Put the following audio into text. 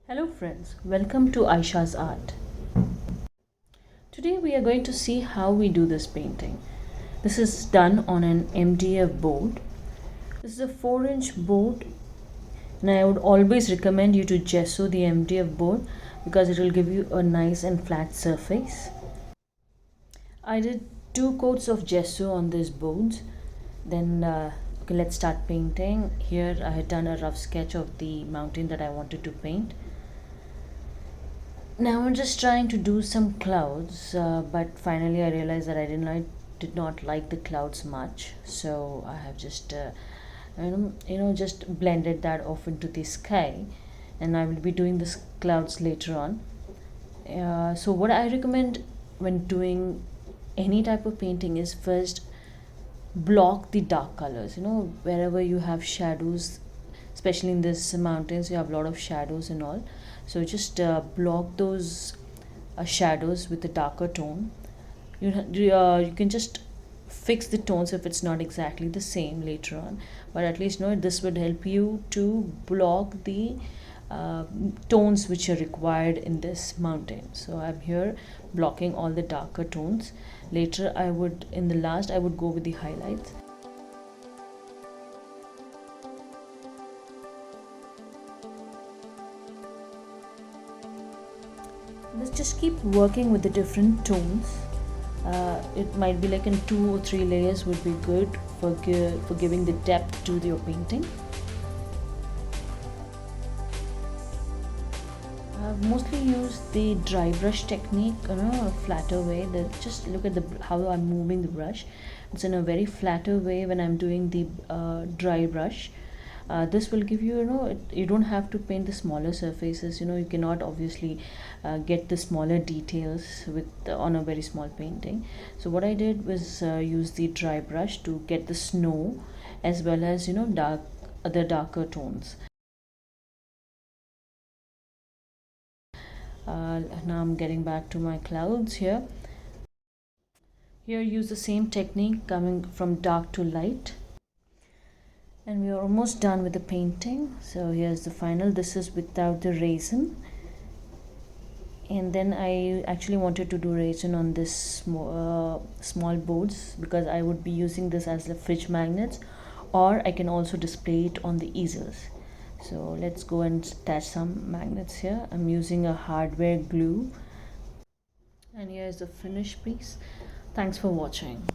Hello friends, welcome to Aisha's Art. Today we are going to see how we do this painting. This is done on an MDF board. This is a 4-inch board and I would always recommend you to gesso the MDF board because it will give you a nice and flat surface. I did 2 coats of gesso on this board. Then okay, let's start painting. Here I had done a rough sketch of the mountain that I wanted to paint. Now I'm just trying to do some clouds, but finally I realized that I did not like the clouds much, so I have just just blended that off into the sky, and I will be doing the clouds later on. So what I recommend when doing any type of painting is first block the dark colors. Wherever you have shadows, especially in this mountains, you have a lot of shadows and all, so just block those shadows with a darker tone. You can just fix the tones if it's not exactly the same later on, but at least this would help you to block the tones which are required in this mountain. So I'm here blocking all the darker tones. Later I would go with the highlights. Let's just keep working with the different tones. It might be like in 2 or 3 layers would be good for giving the depth to your painting. I've mostly used the dry brush technique, a flatter way. Just look at how I'm moving the brush. It's in a very flatter way when I'm doing the dry brush. This will give you, you don't have to paint the smaller surfaces. You cannot obviously get the smaller details on a very small painting. So what I did was use the dry brush to get the snow as well as the darker tones. Now I'm getting back to my clouds here. Here use the same technique, coming from dark to light. And we are almost done with the painting. So here's the final. This is without the resin. And then I actually wanted to do resin on this small boards because I would be using this as the fridge magnets, or I can also display it on the easels. So let's go and attach some magnets here. I'm using a hardware glue. And here's the finished piece. Thanks for watching.